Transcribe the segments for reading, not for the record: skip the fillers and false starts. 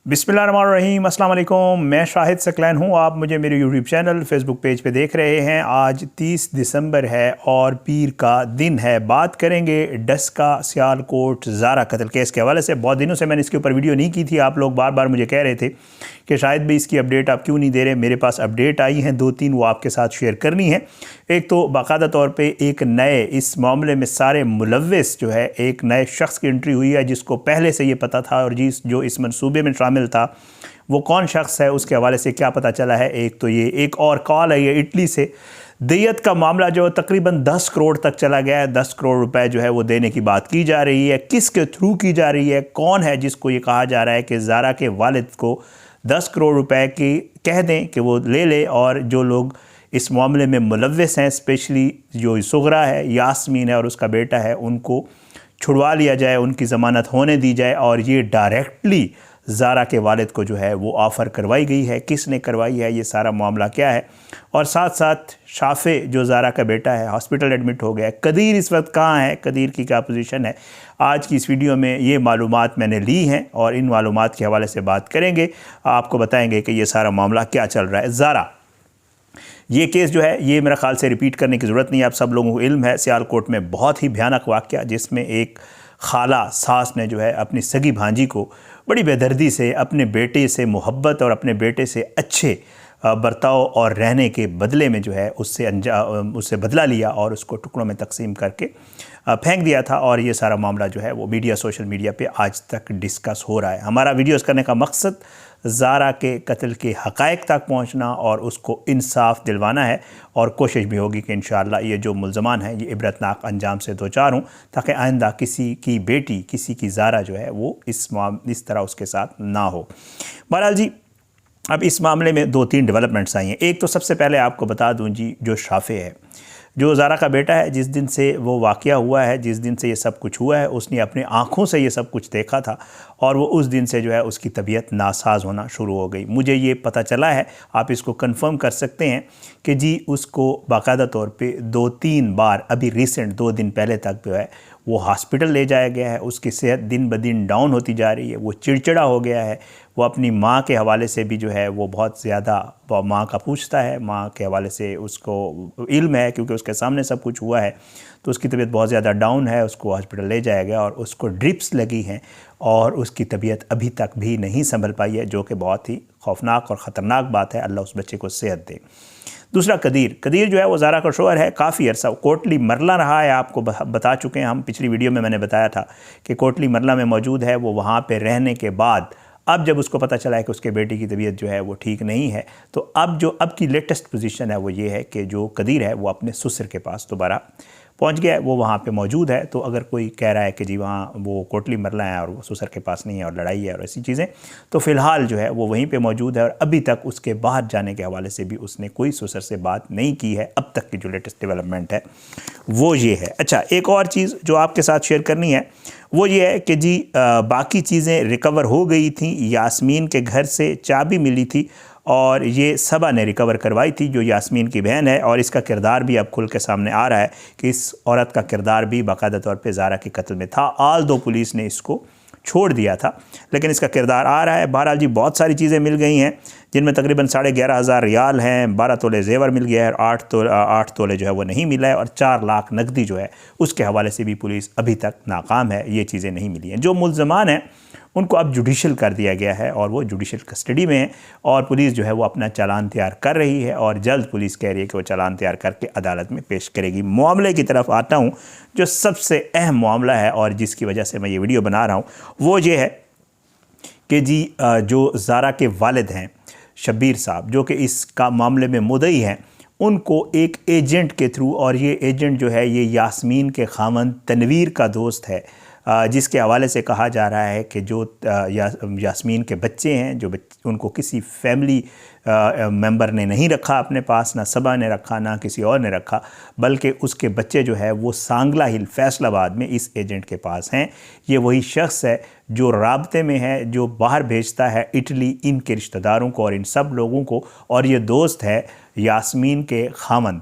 बिस्मिल्लाहिर्रहमानिर्रहीम, अस्सलाम वालेकुम। मैं शाहिद सकलैन हूँ। आप मुझे मेरे यूट्यूब चैनल फेसबुक पेज पे देख रहे हैं। आज 30 दिसंबर है और पीर का दिन है। बात करेंगे डस्का सियालकोट ज़ारा कत्ल केस के हवाले से। बहुत दिनों से मैंने इसके ऊपर वीडियो नहीं की थी। आप लोग बार बार मुझे कह रहे थे कि शायद भी इसकी अपडेट आप क्यों नहीं दे रहे। मेरे पास अपडेट आई हैं 2-3, वो आपके साथ शेयर करनी है। एक तो बाकायदा तौर पे एक नए इस मामले में सारे मुलव्विस जो है एक नए शख्स की एंट्री हुई है जिसको पहले से ये पता था और जो इस मंसूबे में शामिल था वो कौन शख्स है उसके हवाले से क्या पता चला है। एक तो ये एक और कॉल है ये इटली से। दियत का मामला जो तकरीबन 10 करोड़ तक चला गया है। 10 करोड़ रुपए जो है वो देने की बात की जा रही है। किसके थ्रू की जा रही है, कौन है जिसको ये कहा जा रहा है कि ज़ारा के वालिद को 10 करोड़ रुपए की कह दें कि वो ले ले, और जो लोग इस मामले में मुलव्विस हैं स्पेशली जो सुगरा है, यास्मीन है और उसका बेटा है, उनको छुड़वा लिया जाए, उनकी ज़मानत होने दी जाए। और ये डायरेक्टली ज़ारा के वालिद को जो है वो ऑफ़र करवाई गई है। किसने करवाई है, ये सारा मामला क्या है, और साथ साथ शाफ़े जो ज़ारा का बेटा है हॉस्पिटल एडमिट हो गया है। कदीर इस वक्त कहाँ है, कदीर की क्या पोजीशन है, आज की इस वीडियो में ये मालूमात मैंने ली हैं और इन मालूमात के हवाले से बात करेंगे। आपको बताएंगे कि ये सारा मामला क्या चल रहा है। ज़ारा ये केस जो है ये मेरा ख्याल से रिपीट करने की ज़रूरत नहीं है, आप सब लोगों को इल्म है। सियालकोट में बहुत ही भयानक वाक़या जिसमें एक खाला सास ने जो है अपनी सगी भांजी को बड़ी बेदर्दी से अपने बेटे से मोहब्बत और अपने बेटे से अच्छे बर्ताव और रहने के बदले में जो है उससे बदला लिया और उसको टुकड़ों में तकसीम करके फेंक दिया था। और ये सारा मामला जो है वो मीडिया, सोशल मीडिया पे आज तक डिस्कस हो रहा है। हमारा वीडियोस करने का मकसद ज़ारा के कत्ल के हक़ाइक़ तक पहुंचना और उसको इंसाफ दिलवाना है, और कोशिश भी होगी कि इंशाअल्लाह ये जो मुल्ज़मान हैं ये इबरतनाक अंजाम से दो-चार हों ताकि आइंदा किसी की बेटी, किसी की ज़ारा जो है वो इस तरह उसके साथ ना हो। बहरहाल जी, अब इस मामले में 2-3 डेवलपमेंट्स आई हैं। एक तो सबसे पहले आपको बता दूं जी, जो शाफ़े है, जो ज़ारा का बेटा है, जिस दिन से वो वाक़या हुआ है, जिस दिन से ये सब कुछ हुआ है, उसने अपनी आँखों से ये सब कुछ देखा था और वो उस दिन से जो है उसकी तबीयत नासाज होना शुरू हो गई। मुझे ये पता चला है, आप इसको कंफर्म कर सकते हैं कि जी उसको बाकायदा तौर पे 2-3 बार अभी रिसेंट 2 दिन पहले तक जो है वो हॉस्पिटल ले जाया गया है। उसकी सेहत दिन ब दिन डाउन होती जा रही है, वो चिड़चिड़ा हो गया है। वो अपनी माँ के हवाले से भी जो है वो बहुत ज़्यादा माँ का पूछता है, माँ के हवाले से उसको इल्म है क्योंकि उसके सामने सब कुछ हुआ है। तो उसकी तबीयत बहुत ज़्यादा डाउन है, उसको हॉस्पिटल ले जाया गया और उसको ड्रिप्स लगी हैं और उसकी तबीयत अभी तक भी नहीं संभल पाई है, जो कि बहुत ही खौफनाक और ख़तरनाक बात है। अल्लाह उस बच्चे को सेहत दे। दूसरा कदीर जो है वो ज़ारा का शोहर है, काफ़ी अरसा कोटली मरला रहा है। आपको बता चुके हैं हम, पिछली वीडियो में मैंने बताया था कि कोटली मरला में मौजूद है। वो वहाँ पे रहने के बाद अब जब उसको पता चला है कि उसके बेटी की तबीयत जो है वो ठीक नहीं है, तो अब की लेटेस्ट पोजीशन है वो ये है कि जो कदीर है वो अपने ससुर के पास दोबारा पहुंच गया है, वो वहाँ पे मौजूद है। तो अगर कोई कह रहा है कि जी वहाँ वो कोटली मरला है और वो ससुर के पास नहीं है और लड़ाई है और ऐसी चीज़ें, तो फ़िलहाल जो है वो वहीं पे मौजूद है और अभी तक उसके बाहर जाने के हवाले से भी उसने कोई ससुर से बात नहीं की है। अब तक की जो लेटेस्ट डेवलपमेंट है वो ये है। अच्छा, एक और चीज़ जो आपके साथ शेयर करनी है वो ये है कि जी बाकी चीज़ें रिकवर हो गई थी। यास्मीन के घर से चाबी मिली थी और ये सबा ने रिकवर करवाई थी, जो यास्मीन की बहन है, और इसका किरदार भी अब खुल के सामने आ रहा है कि इस औरत का किरदार भी बाकायदा तौर पे ज़ारा के कत्ल में था। आल-दो पुलिस ने इसको छोड़ दिया था, लेकिन इसका किरदार आ रहा है। बहरहाल जी, बहुत सारी चीज़ें मिल गई हैं जिनमें तकरीबन 11,500 रियाल हैं, 12 तोले जेवर मिल गया है और 8 तोले जो है वो नहीं मिला है, और 4 लाख नकदी जो है उसके हवाले से भी पुलिस अभी तक नाकाम है। ये चीज़ें नहीं मिली हैं। जो मुल्ज़मान हैं उनको अब जुडिशल कर दिया गया है और वो जुडिशल कस्टडी में है, और पुलिस जो है वो अपना चालान तैयार कर रही है और जल्द पुलिस कह रही है कि वो चालान तैयार करके अदालत में पेश करेगी। मामले की तरफ आता हूँ, जो सबसे अहम मामला है और जिसकी वजह से मैं ये वीडियो बना रहा हूँ वो ये है कि जी जो ज़ारा के वालिद हैं शब्बीर साहब, जो कि इसका मामले में मुद्दई हैं, उनको एक एजेंट के थ्रू, और ये एजेंट जो है ये यास्मीन के खामन तनवीर का दोस्त है, जिसके हवाले से कहा जा रहा है कि जो यास्मीन के बच्चे हैं, जो उनको किसी फैमिली मेंबर ने नहीं रखा अपने पास, ना सबा ने रखा ना किसी और ने रखा, बल्कि उसके बच्चे जो है वो सांगला हिल फैसलाबाद में इस एजेंट के पास हैं। ये वही शख्स है जो राब्ते में है, जो बाहर भेजता है इटली इनके रिश्तेदारों को और इन सब लोगों को, और ये दोस्त है यास्मीन के खामंद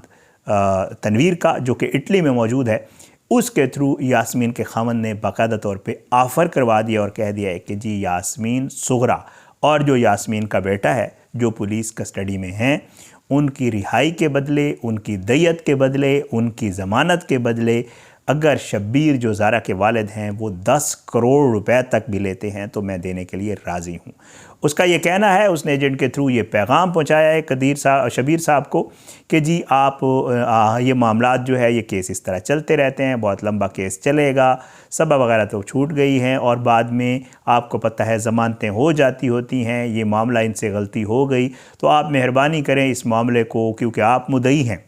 तनवीर का, जो कि इटली में मौजूद है। उसके थ्रू यास्मीन के खामन ने बाकायदा तौर पे ऑफ़र करवा दिया और कह दिया है कि जी यास्मीन सुगरा और जो यास्मीन का बेटा है जो पुलिस कस्टडी में हैं, उनकी रिहाई के बदले, उनकी दैयत के बदले, उनकी ज़मानत के बदले अगर शब्बीर जो ज़ारा के वालिद हैं वो 10 करोड़ रुपए तक भी लेते हैं तो मैं देने के लिए राज़ी हूँ। उसका ये कहना है, उसने एजेंट के थ्रू ये पैगाम पहुँचाया है शब्बीर साहब को कि जी आप ये मामलात जो है ये केस इस तरह चलते रहते हैं, बहुत लंबा केस चलेगा, सबा वगैरह तो छूट गई हैं और बाद में आपको पता है ज़मानतें हो जाती होती हैं, ये मामला इनसे गलती हो गई तो आप मेहरबानी करें इस मामले को, क्योंकि आप मुद्दई हैं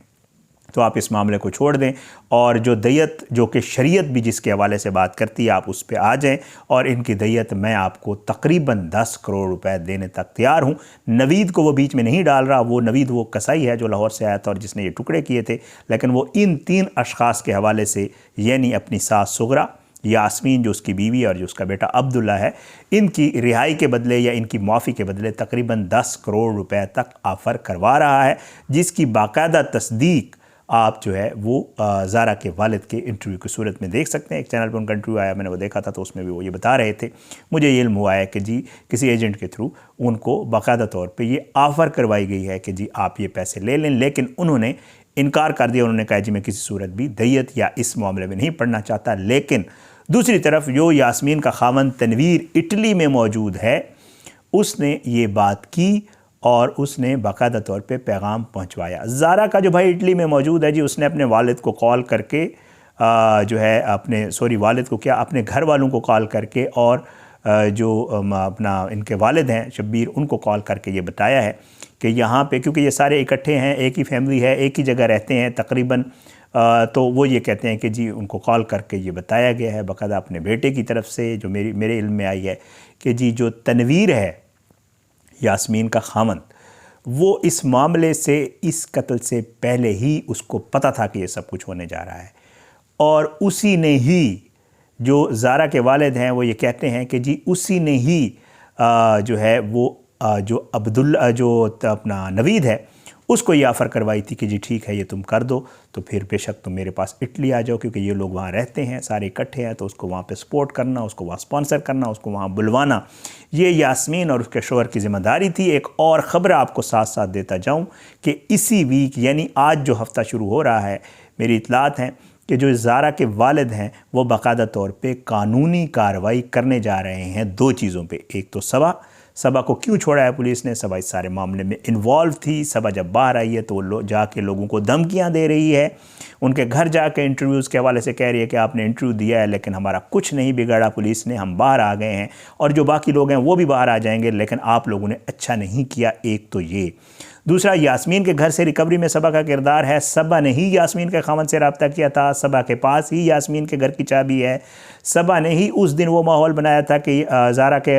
तो आप इस मामले को छोड़ दें और जो दैयत जो कि शरीयत भी जिसके हवाले से बात करती है आप उस पर आ जाएं और इनकी दैयत मैं आपको तकरीबन 10 करोड़ रुपए देने तक तैयार हूं। नवीद को वो बीच में नहीं डाल रहा, वो नवीद वो कसाई है जो लाहौर से आया था और जिसने ये टुकड़े किए थे, लेकिन वो इन 3 अशखास के हवाले से यानी अपनी सास सुगरा, यास्मीन जो उसकी बीवी और जो उसका बेटा अब्दुल्ला है, इनकी रिहाई के बदले या इनकी माफ़ी के बदले तकरीबन 10 करोड़ रुपए तक ऑफ़र करवा रहा है, जिसकी बाकायदा तस्दीक आप जो है वो ज़ारा के वालिद के इंटरव्यू की सूरत में देख सकते हैं। एक चैनल पर उनका इंटरव्यू आया, मैंने वो देखा था, तो उसमें भी वो ये बता रहे थे, मुझे ये इल्म हुआ है कि जी किसी एजेंट के थ्रू उनको बाकायदा तौर पे ये ऑफ़र करवाई गई है कि जी आप ये पैसे ले लें, लेकिन उन्होंने इनकार कर दिया। उन्होंने कहा जी मैं किसी सूरत भी दैयत या इस मामले में नहीं पढ़ना चाहता। लेकिन दूसरी तरफ जो यास्मीन का खामन तनवीर इटली में मौजूद है, उसने ये बात की और उसने बाकायदा तौर पे पैगाम पहुंचवाया। ज़ारा का जो भाई इटली में मौजूद है जी, उसने अपने वालिद को कॉल करके जो है वालिद को क्या अपने घर वालों को कॉल करके और जो अपना इनके वालिद हैं शब्बीर, उनको कॉल करके ये बताया है कि यहाँ पे क्योंकि ये सारे इकट्ठे हैं, एक ही फैमिली है, एक ही जगह रहते हैं तकरीबन, तो वो ये कहते हैं कि जी उनको कॉल करके ये बताया गया है बाकायदा अपने बेटे की तरफ से, जो मेरे इल्म में आई है कि जी जो तनवीर है यास्मीन का खामन, वो इस मामले से, इस कत्ल से पहले ही उसको पता था कि ये सब कुछ होने जा रहा है और उसी ने ही, जो ज़ारा के वालिद हैं वो ये कहते हैं कि जी उसी ने ही जो है वो जो अब्दुल्ला जो अपना नवीद है उसको ये ऑफ़र करवाई थी कि जी ठीक है ये तुम कर दो, तो फिर बेशक तुम मेरे पास इटली आ जाओ, क्योंकि ये लोग वहाँ रहते हैं, सारे इकट्ठे हैं, तो उसको वहाँ पे सपोर्ट करना, उसको वहाँ स्पॉन्सर करना, उसको वहाँ बुलवाना, ये यास्मीन और उसके शोहर की ज़िम्मेदारी थी। एक और ख़बर आपको साथ साथ देता जाऊँ कि इसी वीक यानी आज जो हफ़्ता शुरू हो रहा है, मेरी इतलात हैं कि जो ज़ारा के वालिद हैं वो बाकायदा तौर पर कानूनी कार्रवाई करने जा रहे हैं 2 चीज़ों पर। एक तो सबा को क्यों छोड़ा है पुलिस ने, सबा इस सारे मामले में इन्वॉल्व थी। सबा जब बाहर आई है तो वो जाके लोगों को धमकियां दे रही है, उनके घर जाके इंटरव्यूज़ के हवाले से कह रही है कि आपने इंटरव्यू दिया है लेकिन हमारा कुछ नहीं बिगाड़ा पुलिस ने, हम बाहर आ गए हैं और जो बाकी लोग हैं वो भी बाहर आ जाएंगे, लेकिन आप लोगों ने अच्छा नहीं किया। एक तो ये। दूसरा, यास्मीन के घर से रिकवरी में सबा का किरदार है। सबा ने ही यास्मीन के खामन से रब्ता किया था, सबा के पास ही यास्मीन के घर की चाबी है, सबा ने ही उस दिन वो माहौल बनाया था कि ज़ारा के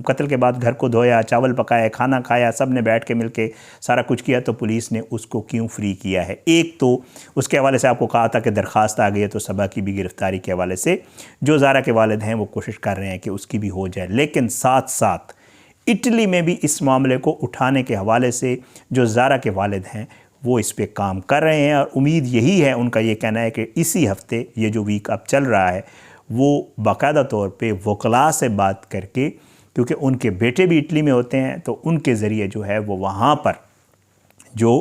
कत्ल के बाद घर को धोया, चावल पकाया, खाना खाया, सब ने बैठ के मिल के सारा कुछ किया, तो पुलिस ने उसको क्यों फ्री किया है। एक तो उसके हवाले से आपको कहा था कि दरख्वास्त आ गई है, तो सबा की भी गिरफ़्तारी के हवाले से जो ज़ारा के वालिद हैं वो कोशिश कर रहे हैं कि उसकी भी हो जाए, लेकिन साथ साथ इटली में भी इस मामले को उठाने के हवाले से जो ज़ारा के वालिद हैं वो इस पे काम कर रहे हैं और उम्मीद यही है, उनका ये कहना है कि इसी हफ्ते, ये जो वीक अब चल रहा है, वो बाकायदा तौर पे वकला से बात करके, क्योंकि उनके बेटे भी इटली में होते हैं, तो उनके ज़रिए जो है वो वहाँ पर जो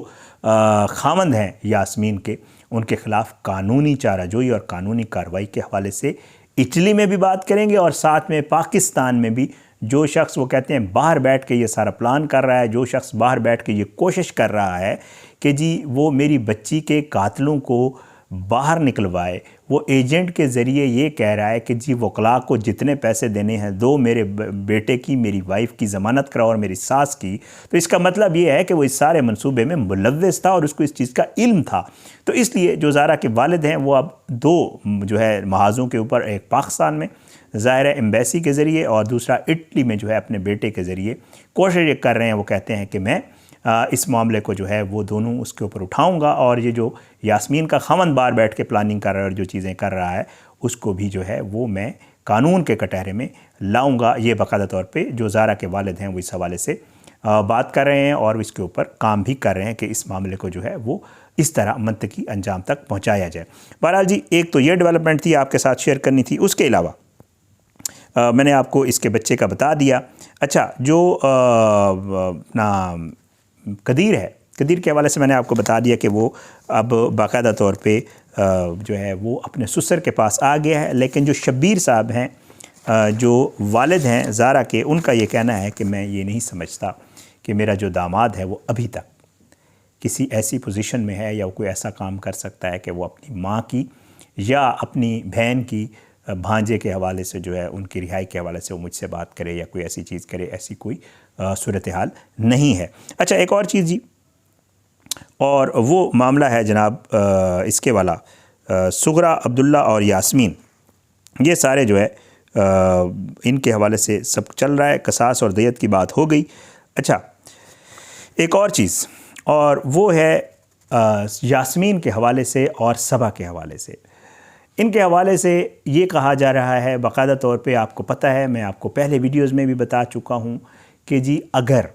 खामंद हैं यास्मीन के, उनके ख़िलाफ़ कानूनी चाराजोई और कानूनी कार्रवाई के हवाले से इटली में भी बात करेंगे और साथ में पाकिस्तान में भी जो शख्स, वो कहते हैं बाहर बैठ के ये सारा प्लान कर रहा है, जो शख्स बाहर बैठ के ये कोशिश कर रहा है कि जी वो मेरी बच्ची के कातलों को बाहर निकलवाए, वो एजेंट के ज़रिए ये कह रहा है कि जी वकला को जितने पैसे देने हैं दो, मेरे बेटे की, मेरी वाइफ की ज़मानत कराओ और मेरी सास की, तो इसका मतलब ये है कि वो इस सारे मंसूबे में मुलव्वस था और उसको इस चीज़ का इल्म था। तो इसलिए जो ज़ारा के वालिद हैं वो अब 2 जो है महाज़ों के ऊपर, एक पाकिस्तान में ज़ाहिर एम्बेसी के ज़रिए और दूसरा इटली में जो है अपने बेटे के ज़रिए कोशिश कर रहे हैं। वो कहते हैं कि मैं इस मामले को जो है वो दोनों उसके ऊपर उठाऊंगा और ये जो यास्मीन का खामन बाहर बैठ के प्लानिंग कर रहा है और जो चीज़ें कर रहा है उसको भी जो है वो मैं कानून के कटहरे में लाऊंगा। ये बाकायदा तौर पे जो ज़ारा के वालिद हैं वो इस हवाले से बात कर रहे हैं और इसके ऊपर काम भी कर रहे हैं कि इस मामले को जो है वो इस तरह मंतकी अंजाम तक पहुँचाया जाए। बहरहाल जी, एक तो ये डेवलपमेंट थी आपके साथ शेयर करनी थी। उसके अलावा मैंने आपको इसके बच्चे का बता दिया। अच्छा, जो अपना कदीर है, कदीर के हवाले से मैंने आपको बता दिया कि वो अब बाकायदा तौर पे जो है वो अपने ससुर के पास आ गया है। लेकिन जो शब्बीर साहब हैं, जो वालिद हैं ज़ारा के, उनका ये कहना है कि मैं ये नहीं समझता कि मेरा जो दामाद है वो अभी तक किसी ऐसी पोजीशन में है या कोई ऐसा काम कर सकता है कि वो अपनी माँ की या अपनी बहन की भांजे के हवाले से जो है उनकी रिहाई के हवाले से वो मुझसे बात करे या कोई ऐसी चीज़ करे। ऐसी कोई सूरत हाल नहीं है। अच्छा, एक और चीज़ जी, और वो मामला है जनाब इसके वाला सुगरा, अब्दुल्ला और यास्मीन, ये सारे जो है इनके हवाले से सब चल रहा है। कसास और दयत की बात हो गई। अच्छा, एक और चीज़, और वो है यास्मीन के हवाले से और सबा के हवाले से। इनके हवाले से ये कहा जा रहा है बाकायदा तौर पे, आपको पता है, मैं आपको पहले वीडियोज़ में भी बता चुका हूँ कि जी अगर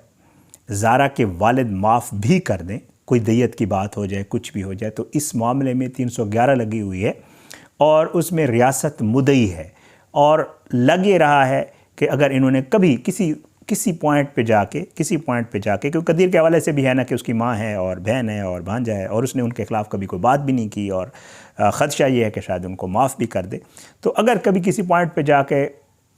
ज़ारा के वालिद माफ़ भी कर दें, कोई दयत की बात हो जाए, कुछ भी हो जाए, तो इस मामले में 311 लगी हुई है और उसमें रियासत मुद्दई है। और लग ये रहा है कि अगर इन्होंने कभी किसी पॉइंट पे जाके क्योंकि कदीर के हवाले से भी है ना कि उसकी माँ है और बहन है और भांजा है और उसने उनके ख़िलाफ़ कभी कोई बात भी नहीं की और ख़दशा ये है कि शायद उनको माफ़ भी कर दे। तो अगर कभी किसी पॉइंट पे जाके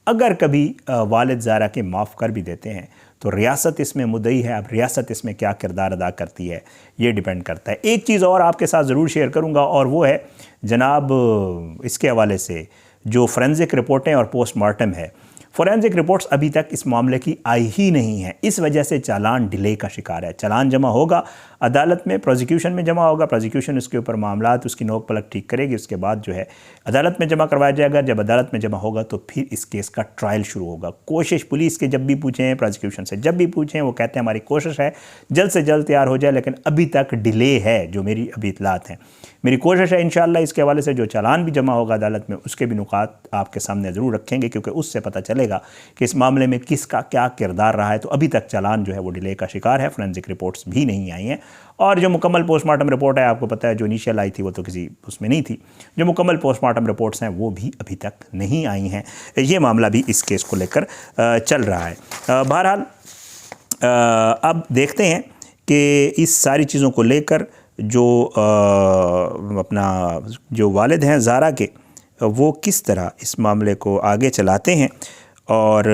अगर कभी वालिद ज़ारा के माफ़ कर भी देते हैं तो रियासत इसमें मुद्दई है। अब रियासत इसमें क्या किरदार अदा करती है ये डिपेंड करता है। एक चीज़ और आपके साथ ज़रूर शेयर करूँगा, और वो है जनाब इसके हवाले से जो फोरेंसिक रिपोर्टें और पोस्टमार्टम है। फोरेंसिक रिपोर्ट्स अभी तक इस मामले की आई ही नहीं है, इस वजह से चालान डिले का शिकार है। चालान जमा होगा अदालत में, प्रोसिक्यूशन में जमा होगा, प्रोसिक्यूशन उसके ऊपर मामलात उसकी नोक पलक ठीक करेगी, उसके बाद जो है अदालत में जमा करवाया जाएगा। जब अदालत में जमा होगा तो फिर इस केस का ट्रायल शुरू होगा। कोशिश पुलिस के जब भी पूछें, प्रोसिक्यूशन से जब भी पूछें, वो कहते हैं हमारी कोशिश है जल्द से जल्द तैयार हो जाए, लेकिन अभी तक डिले है, जो मेरी अभी इतलात हैं। मेरी कोशिश है इंशाअल्लाह इसके हवाले से जो चालान भी जमा होगा अदालत में उसके भी नुकात आपके सामने ज़रूर रखेंगे, क्योंकि उससे पता चलेगा कि इस मामले में किसका क्या किरदार रहा है। तो अभी तक चालान जो है वो डिले का शिकार है, फोरेंसिक रिपोर्ट्स भी नहीं आई हैं। और जो मुकम्मल पोस्टमार्टम रिपोर्ट है, आपको पता है जो इनिशियल आई थी वो तो किसी उसमें नहीं थी, जो मुकम्मल पोस्टमार्टम रिपोर्ट्स हैं वो भी अभी तक नहीं आई हैं। ये मामला भी इस केस को लेकर चल रहा है। बहरहाल अब देखते हैं कि इस सारी चीज़ों को लेकर जो अपना जो वालिद हैं ज़ारा के, वो किस तरह इस मामले को आगे चलाते हैं। और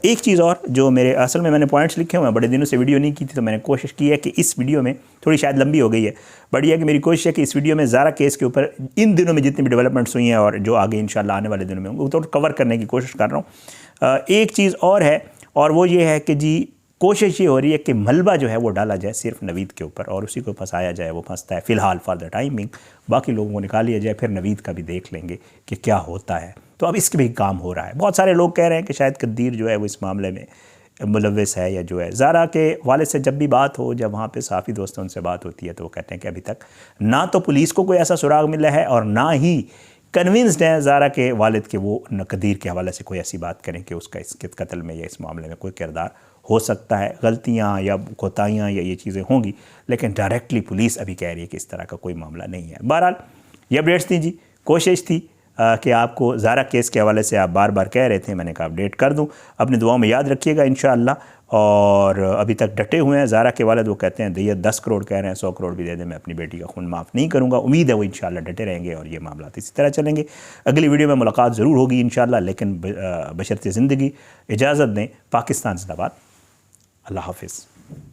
एक चीज़ और जो मेरे असल में मैंने पॉइंट्स लिखे हुए हैं, बड़े दिनों से वीडियो नहीं की थी, तो मैंने कोशिश की है कि इस वीडियो में थोड़ी शायद लंबी हो गई है, बढ़िया कि मेरी कोशिश है कि इस वीडियो में ज़ारा केस के ऊपर इन दिनों में जितनी भी डेवलपमेंट्स हुई हैं और जो आगे इंशाल्लाह आने वाले दिनों में वो तो कवर करने की कोशिश कर रहा हूँ। एक चीज़ और है, और वो ये है कि जी कोशिश ये हो रही है कि मलबा जो है वो डाला जाए सिर्फ नवीद के ऊपर और उसी को फंसाया जाए। वो फंसता है फ़िलहाल फॉर द टाइमिंग, बाकी लोगों को निकाल लिया जाए, फिर नवीद का भी देख लेंगे कि क्या होता है। तो अब इसके भी काम हो रहा है। बहुत सारे लोग कह रहे हैं कि शायद कदीर जो है वो इस मामले में मुलव्वस है या जो है। ज़ारा के वालिद से जब भी बात हो, जब वहाँ पे साफ़ी दोस्तों उनसे बात होती है, तो वो कहते हैं कि अभी तक ना तो पुलिस को कोई ऐसा सुराग मिला है और ना ही कन्विंस्ड हैं ज़ारा के वालिद के वो कदीर के हवाले से कोई ऐसी बात करें कि उसका इस कत्ल में या इस मामले में कोई किरदार हो सकता है। गलतियाँ या कोताहियाँ या ये चीज़ें होंगी, लेकिन डायरेक्टली पुलिस अभी कह रही है कि इस तरह का कोई मामला नहीं है। बहरहाल ये अपडेट्स थी जी, कोशिश थी कि आपको ज़ारा केस के हवाले से आप बार बार कह रहे थे, मैंने कहा अपडेट कर दूं। अपनी दुआओं में याद रखिएगा इंशाअल्लाह। और अभी तक डटे हुए हैं ज़ारा के वालिद, वो कहते हैं दय्यत 10 करोड़ कह रहे हैं, 100 करोड़ भी दे दें, मैं अपनी बेटी का खून माफ़ नहीं करूँगा। उम्मीद है वो इंशाअल्लाह डटे रहेंगे और ये मामला इसी तरह चलेंगे। अगली वीडियो में मुलाकात ज़रूर होगी इंशाअल्लाह, लेकिन बशर्ते ज़िंदगी इजाज़त दें। पाकिस्तान ज़िंदाबाद। अल्लाह हाफ़िज़।